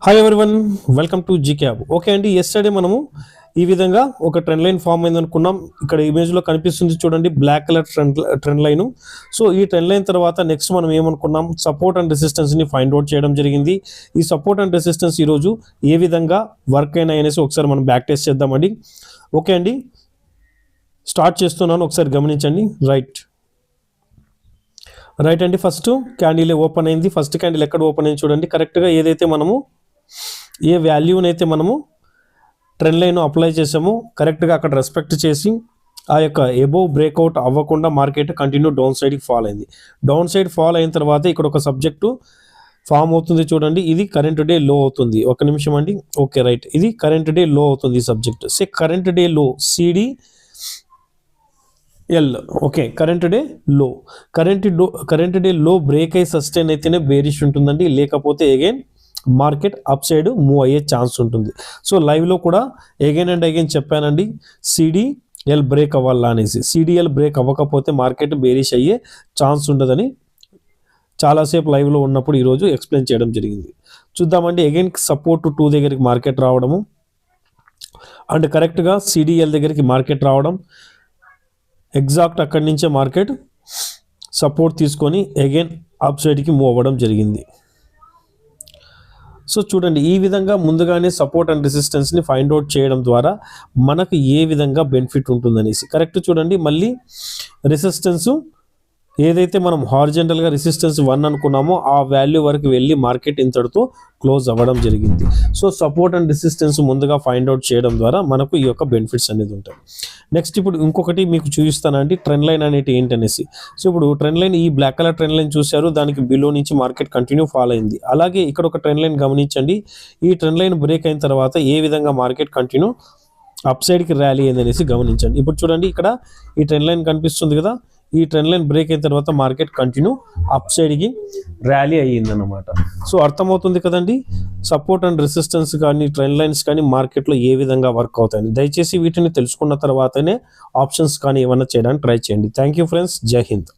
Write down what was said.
Hi everyone, welcome to GK hub. Okay అండి, yesterday మనము ఈ విధంగా ఒక ట్రెండ్ లైన్ ఫామ్ అయింది అనుకున్నాం. ఇక్కడ ఇమేజ్లో కనిపిస్తుంది చూడండి, black colour trend line. So ఈ ట్రెండ్ లైన్ తర్వాత నెక్స్ట్ మనం ఏమనుకున్నాం, సపోర్ట్ అండ్ రెసిస్టెన్స్ని ఫైండ్ అవుట్ చేయడం జరిగింది. ఈ సపోర్ట్ అండ్ రెసిస్టెన్స్ ఈరోజు ఏ విధంగా వర్క్ అయినాయి అనేసి ఒకసారి మనం బ్యాక్ టెస్ట్ చేద్దామండి. ఓకే అండి, స్టార్ట్ చేస్తున్నాను, ఒకసారి గమనించండి. రైట్ అండి, ఫస్ట్ క్యాండిల్ ఓపెన్ అయింది. ఫస్ట్ క్యాండిల్ ఎక్కడ ఓపెన్ అయింది చూడండి. కరెక్ట్గా ఏదైతే మనము ఏ వాల్యూనైతే మనము ట్రెండ్ లైన్ అప్లై చేసామో కరెక్ట్గా అక్కడ రెస్పెక్ట్ చేసి ఆ యొక్క ఎబోవ్ బ్రేక్అవుట్ అవ్వకుండా మార్కెట్ కంటిన్యూ డౌన్ సైడ్కి ఫాల్ అయింది. డౌన్ సైడ్ ఫాల్ అయిన తర్వాత ఇక్కడ ఒక సబ్జెక్టు ఫామ్ అవుతుంది చూడండి. ఇది కరెంట్ డే లో అవుతుంది. ఒక నిమిషం అండి. ఓకే రైట్, ఇది కరెంట్ డే లో అవుతుంది ఈ సబ్జెక్ట్. సే కరెంట్ డే లో CD L. Okay, current day లో బ్రేక్ అయ్యి సస్టైన్ అయితేనే బేరిష్ ఉంటుందండి, లేకపోతే again market up side move అయ్యే ఛాన్స్ ఉంటుంది. సో లైవ్లో కూడా అగైన్ అండ్ అగైన్ చెప్పానండి, సిడిఎల్ బ్రేక్ అవ్వాలా అనేసి. సిడిఎల్ బ్రేక్ అవ్వకపోతే మార్కెట్ బేరిష్ అయ్యే ఛాన్స్ ఉండదని చాలాసేపు లైవ్లో ఉన్నప్పుడు ఈరోజు ఎక్స్ప్లెయిన్ చేయడం జరిగింది. చూద్దామండి, అగైన్ సపోర్ట్ 2 దగ్గరికి మార్కెట్ రావడము అండ్ కరెక్ట్గా సిడిఎల్ దగ్గరికి మార్కెట్ రావడం, ఎగ్జాక్ట్ అక్కడి నుంచే మార్కెట్ సపోర్ట్ తీసుకొని అగైన్ అప్ సైడ్కి మూవ్ అవ్వడం జరిగింది. సో చూడండి, ఈ విధంగా ముందుగానే సపోర్ట్ అండ్ రెసిస్టెన్స్ని ఫైండ్ అవుట్ చేయడం ద్వారా మనకు ఏ విధంగా బెనిఫిట్ ఉంటుందనేసి కరెక్ట్ చూడండి. మళ్ళీ రెసిస్టెన్స్ ఏదైతే మనం హారిజంటల్గా రెసిస్టెన్స్ 1 అనుకున్నామో ఆ వాల్యూ వరకు వెళ్ళి మార్కెట్ ఇంతటితో క్లోజ్ అవ్వడం జరిగింది. సో సపోర్ట్ అండ్ రెసిస్టెన్స్ ముందుగా ఫైండ్ అవుట్ చేయడం ద్వారా మనకు ఈ యొక్క బెనిఫిట్స్ అనేది ఉంటాయి. నెక్స్ట్ ఇప్పుడు ఇంకొకటి మీకు చూపిస్తానండి, ట్రెండ్ లైన్ అనేది ఏంటనేసి. సో ఇప్పుడు ట్రెండ్ లైన్, ఈ బ్లాక్ కలర్ ట్రెండ్ లైన్ చూశారు, దానికి బిలో నుంచి మార్కెట్ కంటిన్యూ ఫాలో అయింది. అలాగే ఇక్కడ ఒక ట్రెండ్ లైన్ గమనించండి. ఈ ట్రెండ్ లైన్ బ్రేక్ అయిన తర్వాత ఏ విధంగా మార్కెట్ కంటిన్యూ అప్ సైడ్కి ర్యాలీ అయింది అనేసి గమనించండి. ఇప్పుడు చూడండి, ఇక్కడ ఈ ట్రెండ్ లైన్ కనిపిస్తుంది కదా, ఈ ట్రెండ్ లైన్ బ్రేక్ అయిన తర్వాత మార్కెట్ కంటిన్యూ అప్ సైడ్కి ర్యాలీ అయ్యిందన్నమాట. సో అర్థమవుతుంది కదండి, సపోర్ట్ అండ్ రెసిస్టెన్స్ కానీ ట్రెండ్ లైన్స్ కానీ మార్కెట్లో ఏ విధంగా వర్క్ అవుతాయని. దయచేసి వీటిని తెలుసుకున్న తర్వాతనే ఆప్షన్స్ కానీ ఏమన్నా చేయడానికి ట్రై చేయండి. థ్యాంక్ యూ ఫ్రెండ్స్, జై హింద్.